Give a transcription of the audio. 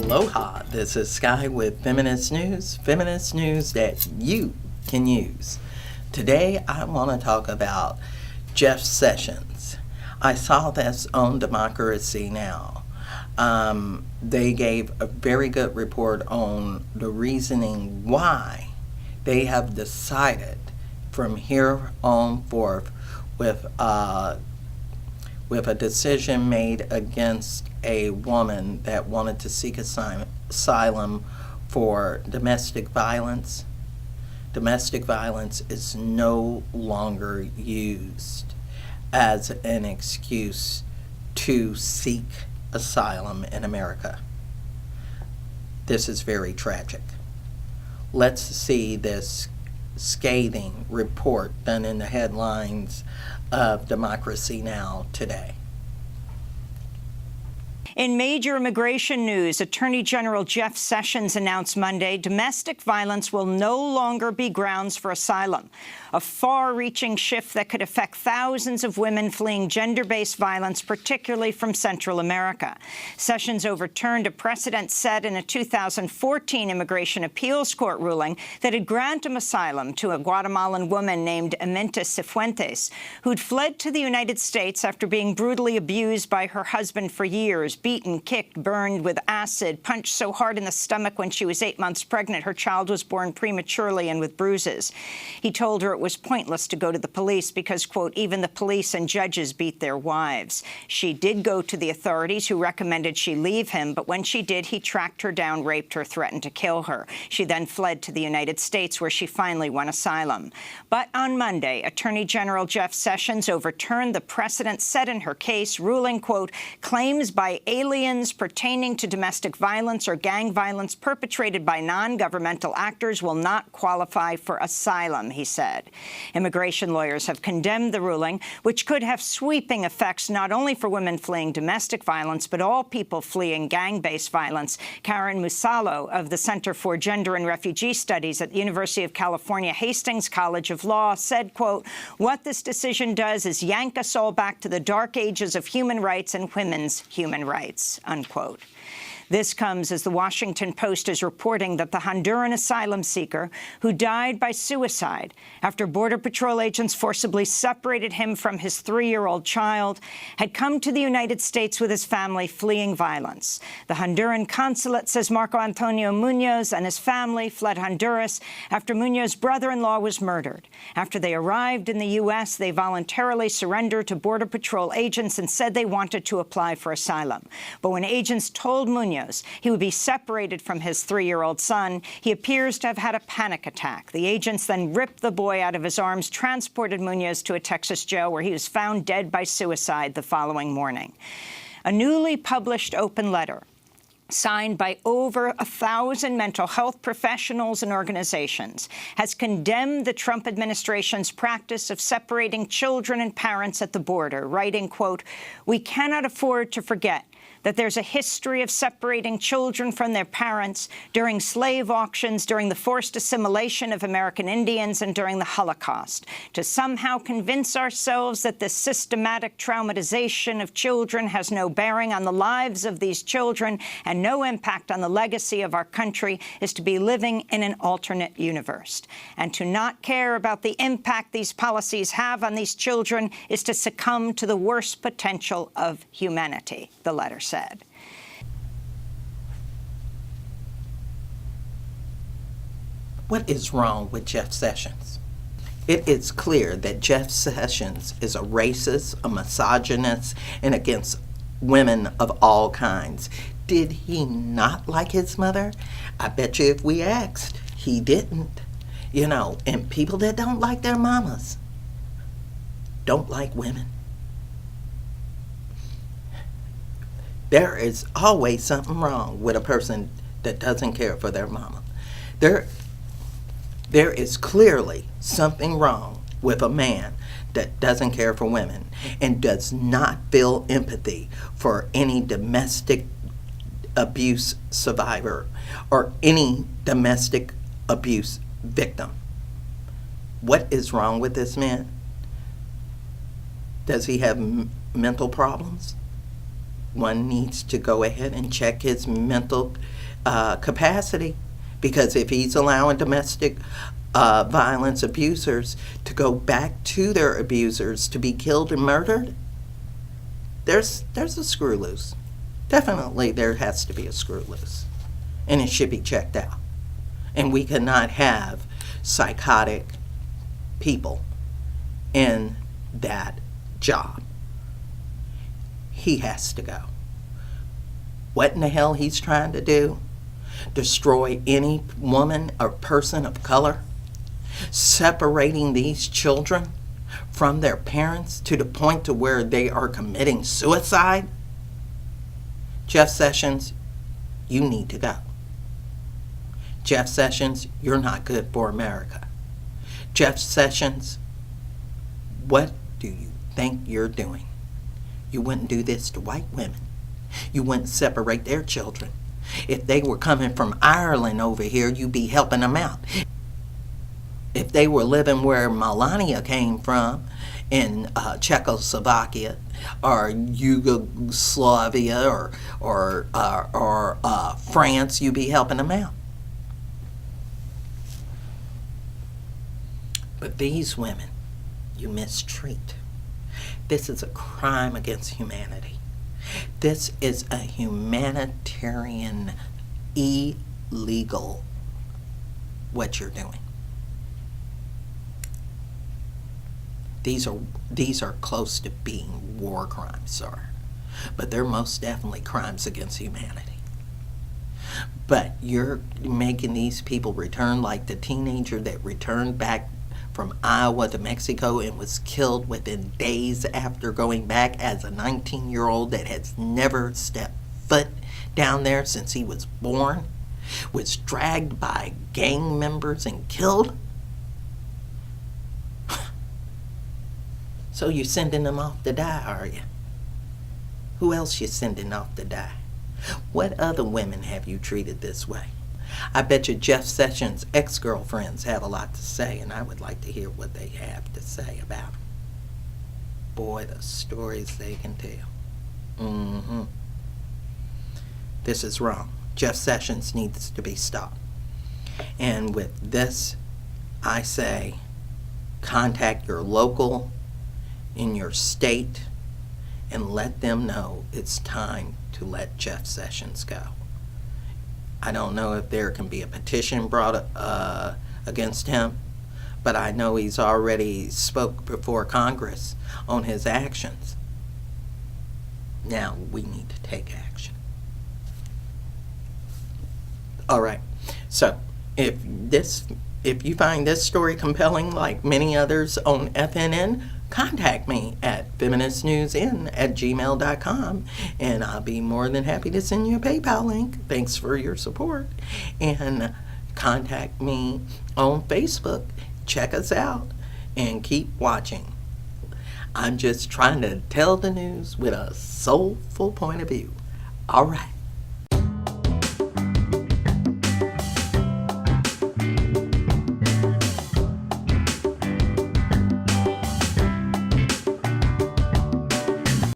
Aloha, this is Skye with Feminist News that you can use. Today I want to talk about Jeff Sessions. I saw this on Democracy Now! They gave a very good report on the reasoning why they have decided from here on forth with a decision made against a woman that wanted to seek asylum for domestic violence. Domestic violence is no longer used as an excuse to seek asylum in America. This is very tragic. Let's see this scathing report done in the headlines of Democracy Now! Today. In major immigration news, Attorney General Jeff Sessions announced Monday domestic violence will no longer be grounds for asylum, a far-reaching shift that could affect thousands of women fleeing gender-based violence, particularly from Central America. Sessions overturned a precedent set in a 2014 Immigration Appeals Court ruling that had granted asylum to a Guatemalan woman named Aminta Cifuentes, who'd fled to the United States after being brutally abused by her husband for years, beaten, kicked, burned with acid, punched so hard in the stomach when she was 8 months pregnant her child was born prematurely and with bruises. He told her it was pointless to go to the police because, quote, even the police and judges beat their wives. She did go to the authorities, who recommended she leave him, but when she did, he tracked her down, raped her, threatened to kill her. She then fled to the United States, where she finally won asylum. But on Monday, Attorney General Jeff Sessions overturned the precedent set in her case, ruling, quote, claims by aliens pertaining to domestic violence or gang violence perpetrated by non-governmental actors will not qualify for asylum, he said. Immigration lawyers have condemned the ruling, which could have sweeping effects not only for women fleeing domestic violence, but all people fleeing gang-based violence. Karen Musalo of the Center for Gender and Refugee Studies at the University of California Hastings College of Law said, quote, what this decision does is yank us all back to the dark ages of human rights and women's human rights, unquote. This comes as the Washington Post is reporting that the Honduran asylum seeker, who died by suicide after Border Patrol agents forcibly separated him from his 3-year-old child, had come to the United States with his family fleeing violence. The Honduran consulate says Marco Antonio Munoz and his family fled Honduras after Munoz's brother-in-law was murdered. After they arrived in the U.S., they voluntarily surrendered to Border Patrol agents and said they wanted to apply for asylum. But when agents told Munoz he would be separated from his 3-year-old son, he appears to have had a panic attack. The agents then ripped the boy out of his arms, transported Munoz to a Texas jail where he was found dead by suicide the following morning. A newly published open letter signed by over 1,000 mental health professionals and organizations, has condemned the Trump administration's practice of separating children and parents at the border, writing, quote, we cannot afford to forget that there's a history of separating children from their parents during slave auctions, during the forced assimilation of American Indians, and during the Holocaust. To somehow convince ourselves that this systematic traumatization of children has no bearing on the lives of these children and no impact on the legacy of our country is to be living in an alternate universe. And to not care about the impact these policies have on these children is to succumb to the worst potential of humanity, the letter said. What is wrong with Jeff Sessions? It is clear that Jeff Sessions is a racist, a misogynist, and against women of all kinds. Did he not like his mother? I bet you if we asked, he didn't. You know, and people that don't like their mamas don't like women. There is always something wrong with a person that doesn't care for their mama. There is clearly something wrong with a man that doesn't care for women and does not feel empathy for any domestic abuse survivor or any domestic abuse victim. What is wrong with this man? Does he have mental problems? one needs to go ahead and check his mental capacity, because if he's allowing domestic violence abusers to go back to their abusers to be killed and murdered, there's a screw loose. Definitely there has to be a screw loose, and it should be checked out. And we cannot have psychotic people in that job. He has to go. What in the hell he's trying to do? Destroy any woman or person of color? Separating these children from their parents to the point to where they are committing suicide? Jeff Sessions, you need to go. Jeff Sessions, you're not good for America. Jeff Sessions, what do you think you're doing? You wouldn't do this to white women. You wouldn't separate their children. If they were coming from Ireland over here, you'd be helping them out. If they were living where Melania came from, in Czechoslovakia or Yugoslavia or France, you'd be helping them out. But these women, you mistreat. This is a crime against humanity. This is a humanitarian, illegal, what you're doing. These are close to being war crimes, sir. But they're most definitely crimes against humanity. But you're making these people return, like the teenager that returned back from Iowa to Mexico and was killed within days after going back as a 19-year-old that has never stepped foot down there since he was born, was dragged by gang members and killed. So you're sending them off to die, are you? Who else you sending off to die? What other women have you treated this way? I bet you Jeff Sessions' ex-girlfriends have a lot to say, and I would like to hear what they have to say about him. Boy, the stories they can tell. This is wrong. Jeff Sessions needs to be stopped. And with this, I say, contact your local in your state and let them know it's time to let Jeff Sessions go. I don't know if there can be a petition brought against him, but I know he's already spoke before Congress on his actions. Now we need to take action. All right, so if you find this story compelling like many others on FNN, contact me at FeministNewsN@gmail.com, and I'll be more than happy to send you a PayPal link. Thanks for your support. And contact me on Facebook. Check us out and keep watching. I'm just trying to tell the news with a soulful point of view. All right.